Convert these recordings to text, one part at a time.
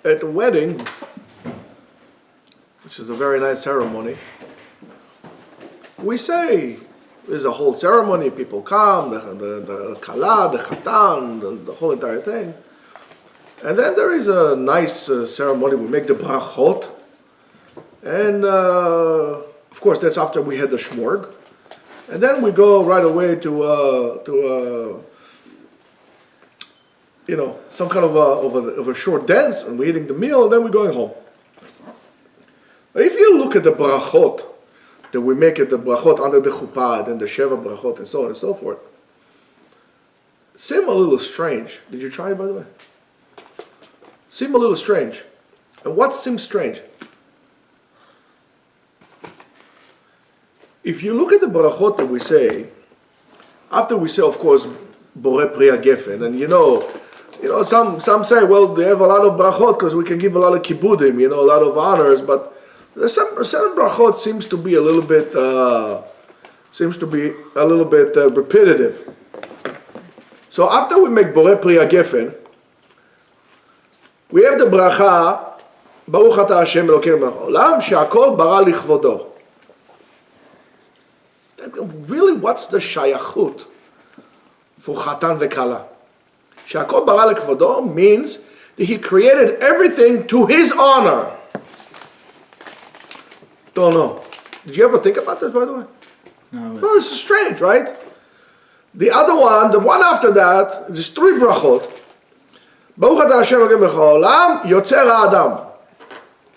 at the wedding, which is a very nice ceremony, we say, there's a whole ceremony, people come, the kala, the chatan, the whole entire thing. And then there is a nice ceremony, we make the brachot. And of course that's after we had the shmorg. And then we go right away to some kind of a short dance, and we're eating the meal, and then we're going home. But if you look at the brachot that we make at the brachot under the chuppah, and the sheva brachot, and so on and so forth, seem a little strange. Did you try it, by the way? Seem a little strange. And what seems strange? If you look at the brachot that we say, after we say, of course, Bore Priya Gefen, and some say, well, they have a lot of brachot because we can give a lot of kibudim, a lot of honors, but there's certain brachot seems to be a little bit repetitive. So after we make Bore Priya Gefen, we have the bracha, Baruch Ata Hashem Elokeinu melech haolam, she'akol bara lichvodo. Really, what's the shayachut for chatan vekala? She'akol bara lichvodo means that he created everything to his honor. Don't know. Did you ever think about this, by the way? No, this is strange, right? The other one, the one after that, there's three brachot. Baruch Ata Hashem Elokeinu melech haolam, Yotzer ha'adam,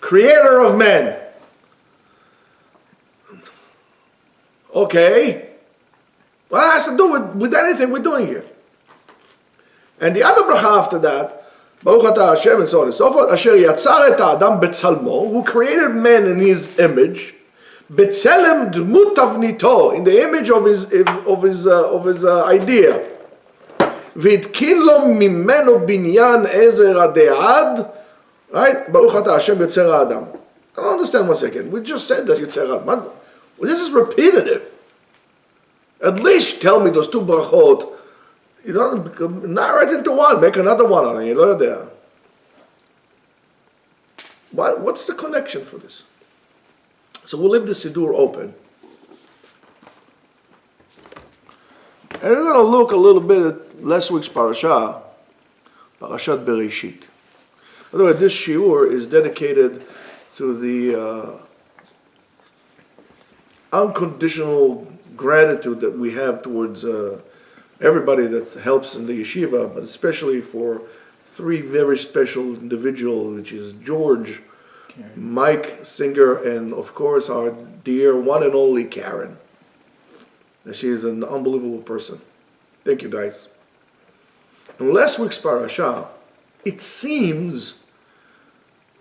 creator of man. Okay, what has to do with anything we're doing here? And the other bracha after that, Baruch Ata Hashem, and so on and so forth, Asher yatzar et ha'adam betzalmo, who created man in his image, betzelem dmut tavnito, in the image of his idea. V'itkin lo mimeno binyan ezer adead, right? Baruch Ata Hashem yotzer ha'adam. I don't understand 1 second. We just said that yotzer ha'adam. Well, this is repetitive. At least tell me those two brachot. You don't narrate into one. Make another one on it. You know there. What's the connection for this? So we'll leave the Siddur open. And we're going to look a little bit at last week's parasha, Parashat Bereshit. By the way, this shiur is dedicated to the unconditional gratitude that we have towards everybody that helps in the yeshiva, but especially for three very special individuals, which is George, Karen, Mike Singer, and of course our dear one and only Karen. And she is an unbelievable person. Thank you, guys. In last week's parasha, it seems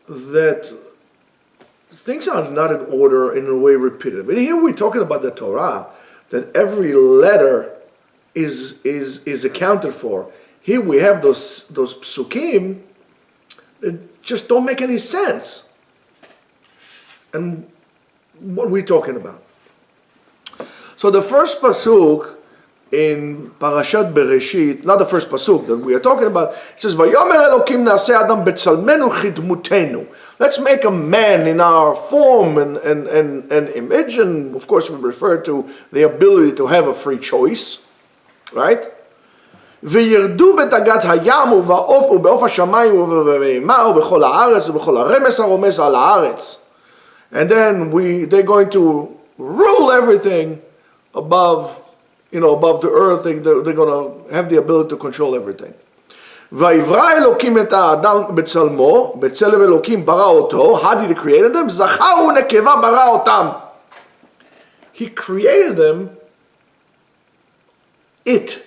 that things are not in order, in a way repetitive. And here we're talking about the Torah, that every letter is accounted for. Here we have those psukim that just don't make any sense. And what are we talking about? So the first pasuk in Parashat Bereshit, not the first pasuk that we are talking about, it says, "Vayomer Elokim na'aseh adam betzalmenu chidmutenu." Let's make a man in our form and image, and of course we refer to the ability to have a free choice, right? וירדו בדגת הים ובעוף ובעוף השמיים ובבהמה ובכל הארץ ובכל הרמס הרומס על הארץ. And then they're going to rule everything above the earth. They're going to have the ability to control everything. ויברא אלוקים את האדם בצלמו, בצלם אלוקים ברא אותו. How did he create them? זכר ונקבה ברא אותם. He created them, it.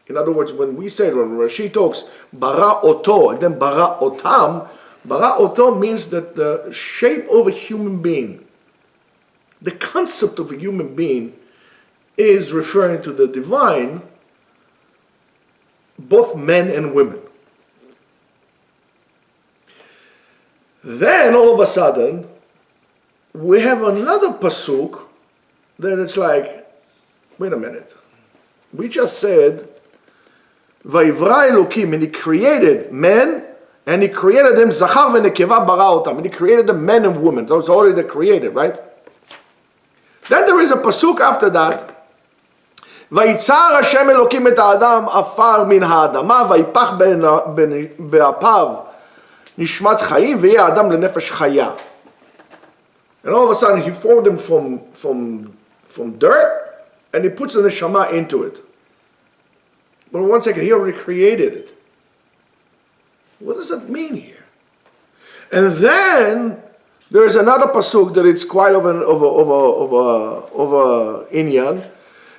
In other words, when Rashi talks bara oto and then bara otam, bara oto means that the shape of a human being, the concept of a human being, is referring to the divine, both men and women. Then all of a sudden, we have another pasuk that it's like, wait a minute, we just said Vayivra Elokim, and he created man And he created them, Zachar v'nekeva bara otam. And he created them men and women. So it's already created, right? Then there is a pasuk after that. ויצר השם אלוקים את האדם עפר מן האדמה ויפח באפיו נשמת חיים ויהיה האדם לנפש חיה. And all of a sudden he formed him from dirt and he puts the neshama into it. But one second, he already created it. What does that mean here? And then there's another pasuk that it's quite of a inyan.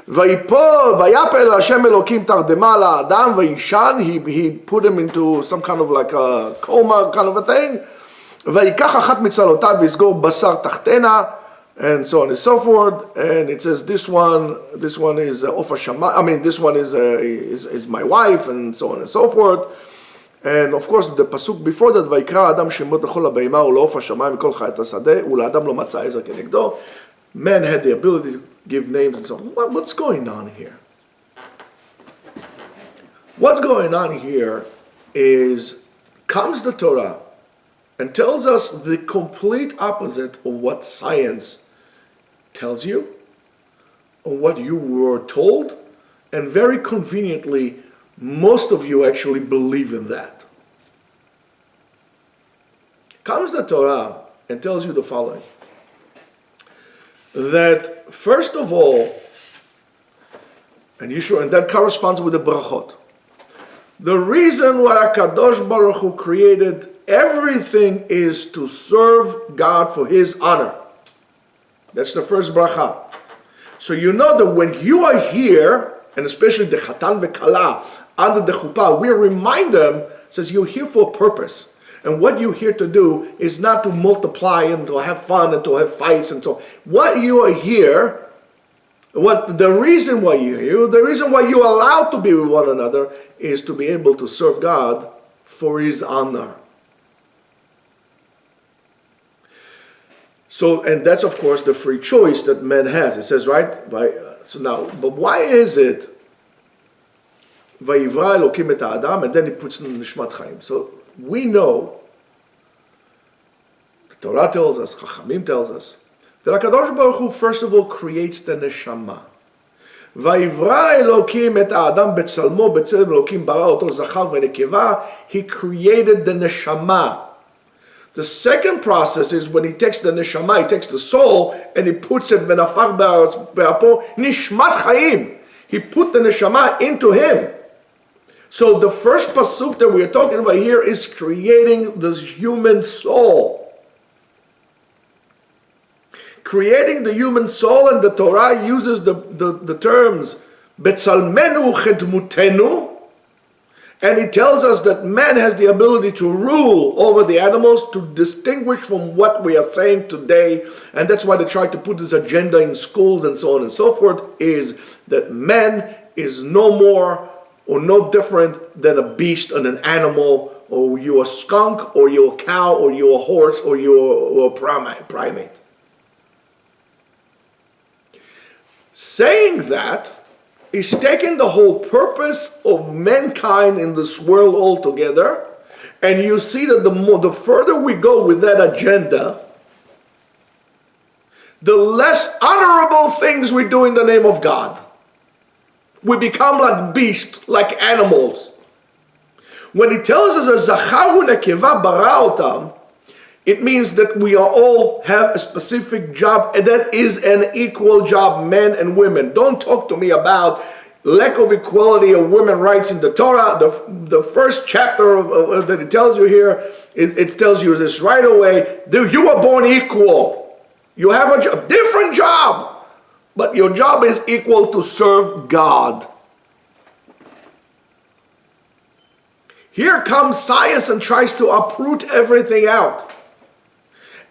ויפל השם אלוקים תרדמה לאדם וישן, he put him into some kind of like a coma kind of a thing. ויקח אחת מצלותיו ויסגור בשר תחתנה, and so on and so forth. And it says this one is off Shama. I mean, this one is my wife, and so on and so forth. And of course, the pasuk before that, ויקרא אדם שמות לכל הבהמה ולעוף השמיים וכל חיית השדה ולאדם לא מצא עזר כנגדו. Man had the ability to give names and so on. What's going on here? What's going on here is, comes the Torah and tells us the complete opposite of what science tells you, or what you were told, and very conveniently, most of you actually believe in that. Comes the Torah and tells you the following. That first of all, and that corresponds with the brachot. The reason why HaKadosh Baruch Hu created everything is to serve God for His honor. That's the first bracha. So you know that when you are here, and especially the Chatan v'Kala under the chuppah, we remind them, says you're here for a purpose. And what you're here to do is not to multiply and to have fun and to have fights and so on. What you are here, the reason why you're here, the reason why you're allowed to be with one another is to be able to serve God for His honor. So, and that's of course the free choice that man has. It says, right? So now, but why is it Vayivra Elokim et Adam, and then he puts in Nishmat Chaim? So we know, the Torah tells us, Chachamim tells us, that HaKadosh Baruch Hu first of all creates the neshama. Vayivra Elokim et Adam betzalmo b'tzelem Elokim bara oto zachar v'nekeva. He created the neshama. The second process is when he takes the neshama, he takes the soul, and he puts it v'nafar be'apo nishmat chayim. He put the neshama into him. So the first pasuk that we are talking about here is creating this human soul. Creating the human soul, and the Torah uses the terms betzalmenu chedmutenu, and it tells us that man has the ability to rule over the animals, to distinguish from what we are saying today, and that's why they try to put this agenda in schools and so on and so forth, is that man is no more or no different than a beast and an animal, or you're a skunk, or you're a cow, or you're a horse, or you're a primate. Saying that is taking the whole purpose of mankind in this world altogether, and you see that the further we go with that agenda, the less honorable things we do in the name of God. We become like beasts, like animals. When he tells us a zacharu nekeva bara otam, it means that we are all have a specific job, and that is an equal job, men and women. Don't talk to me about lack of equality of women's rights in the Torah. The first chapter that it tells you here, it tells you this right away. You were born equal. You have a different job, but your job is equal to serve God. Here comes science and tries to uproot everything out.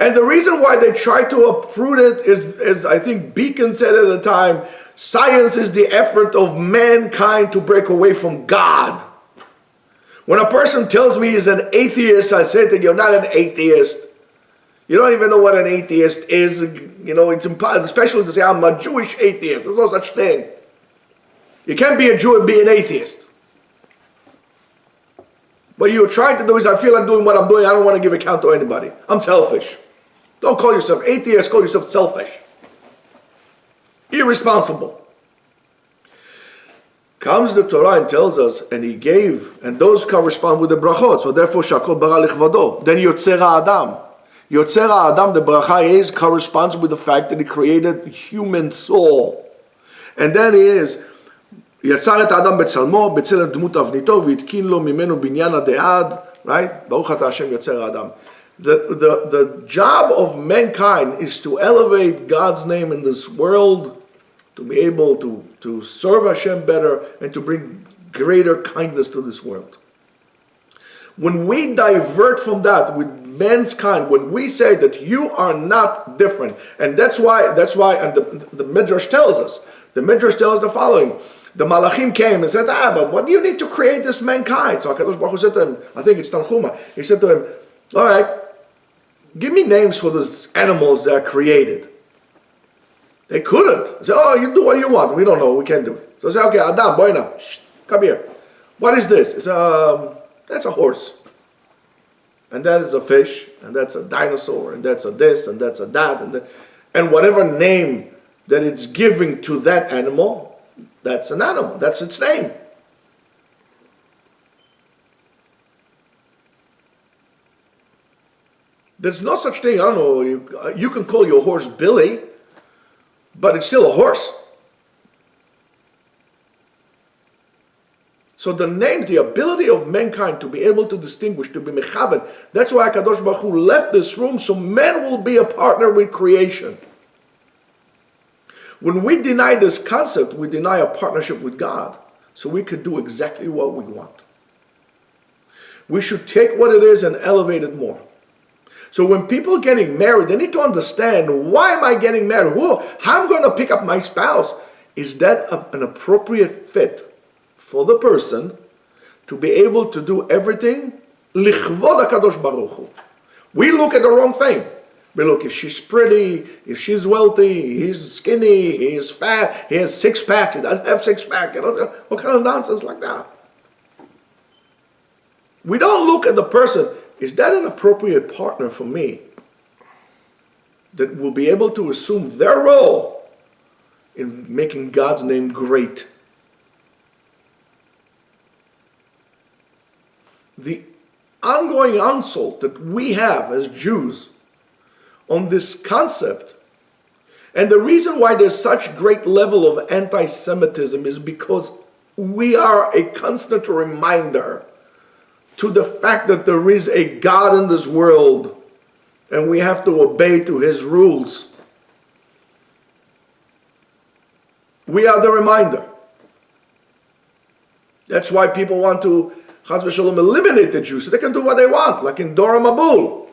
And the reason why they try to uproot it is, as I think Beacon said at the time, science is the effort of mankind to break away from God. When a person tells me he's an atheist, I say to him, you're not an atheist. You don't even know what an atheist is. You know, it's impossible, especially to say I'm a Jewish atheist. There's no such thing. You can't be a Jew and be an atheist. What you're trying to do is, I feel like doing what I'm doing, I don't want to give account to anybody. I'm selfish. Don't call yourself atheist, call yourself selfish. Irresponsible. Comes the Torah and tells us, and he gave, and those correspond with the brachot, so therefore shakol bara lichvado. Then Yotzer Adam. Yotzer Adam, the bracha is, corresponds with the fact that he created human soul. And then he is, יצר את האדם בצלמו, בצלם דמות תבניתו, והתקין לו ממנו בניין עד עד, right? ברוך אתה השם יוצר האדם. The job of mankind is to elevate God's name in this world, to be able to serve Hashem better, and to bring greater kindness to this world. When we divert from that with man's kind, when we say that you are not different, and that's why, and the Midrash tells us the following. The Malachim came and said, but what do you need to create this mankind? So HaKadosh Baruch Hu said to him, I think it's Tanchuma, he said to him, all right, give me names for these animals that are created. They couldn't. They said, oh, you do what you want. We don't know. We can't do it. So I said, okay, Adam, boina, come here. What is this? It's that's a horse. And that is a fish. And that's a dinosaur. And that's a this. And that's a that. And whatever name that it's giving to that animal, that's an animal. That's its name. There's no such thing, I don't know, you can call your horse Billy, but it's still a horse. So the names, the ability of mankind to be able to distinguish, to be mechaven, that's why HaKadosh Baruch Hu left this room, so man will be a partner with creation. When we deny this concept, we deny a partnership with God, so we could do exactly what we want. We should take what it is and elevate it more. So when people are getting married, they need to understand, why am I getting married? How I'm going to pick up my spouse? Is that an appropriate fit for the person to be able to do everything lichvod HaKadosh Baruch Hu? We look at the wrong thing. We look, if she's pretty, if she's wealthy, he's skinny, he's fat, he has six packs, he doesn't have six packs. You know, what kind of nonsense like that? We don't look at the person, is that an appropriate partner for me that will be able to assume their role in making God's name great? The ongoing insult that we have as Jews on this concept, and the reason why there's such great level of anti-Semitism is because we are a constant reminder to the fact that there is a God in this world and we have to obey to his rules. We are the reminder. That's why people want to, Chaz v'Shalom, eliminate the Jews so they can do what they want, like in Dora Mabul,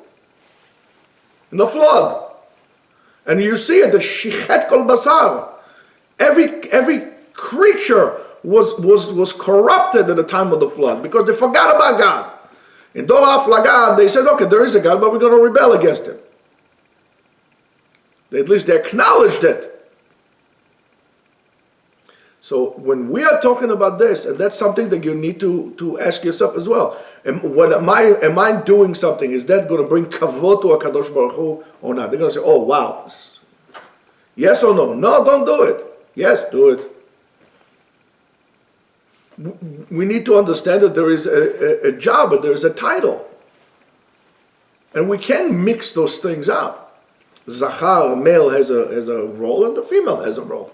in the flood. And you see it, the Shichet Kol Basar. Every creature was corrupted at the time of the flood because they forgot about God. In Dora Flagad, they said, okay, there is a God, but we're going to rebel against him. At least they acknowledged it. So when we are talking about this, and that's something that you need to ask yourself as well. Am I doing something? Is that going to bring kavod to HaKadosh Baruch Hu or not? They're going to say, oh, wow. Yes or no? No, don't do it. Yes, do it. We need to understand that there is a job and there is a title. And we can mix those things up. Zachar, male, has a role, and the female has a role.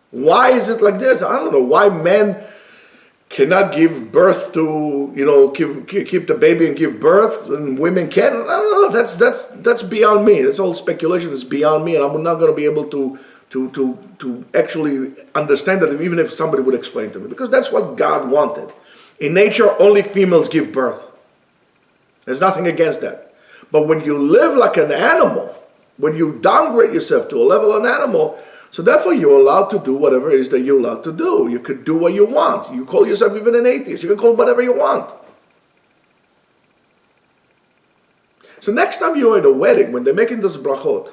Why is it like this? I don't know. Why men cannot give birth to, keep the baby and give birth, and women can? I don't know. That's beyond me. That's all speculation. It's beyond me, and I'm not going to be able to actually understand it, even if somebody would explain to me, because that's what God wanted. In nature, only females give birth. There's nothing against that. But when you live like an animal, when you downgrade yourself to a level of an animal, so therefore you're allowed to do whatever it is that you're allowed to do. You could do what you want. You call yourself even an atheist. You can call whatever you want. So next time you're at a wedding, when they're making this brachot,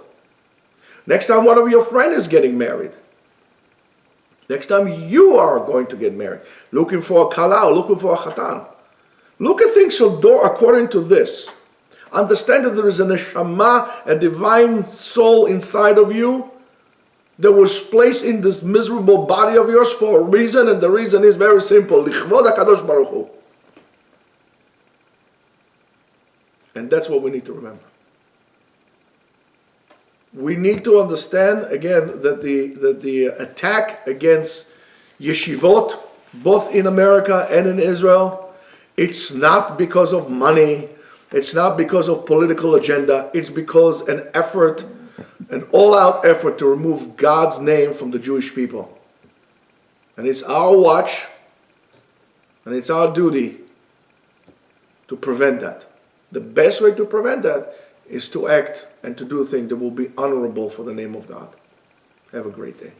next time one of your friends is getting married, next time you are going to get married, looking for a kala or looking for a chatan, Look at things according to this. Understand that there is a neshama, a divine soul inside of you that was placed in this miserable body of yours for a reason, and the reason is very simple. Lichvod HaKadosh Baruch Hu. And that's what we need to remember. We need to understand again that the attack against yeshivot, both in America and in Israel, it's not because of money, it's not because of political agenda, it's because an all-out effort to remove God's name from the Jewish people. And it's our watch, and it's our duty to prevent that. The best way to prevent that is to act and to do things that will be honorable for the name of God. Have a great day.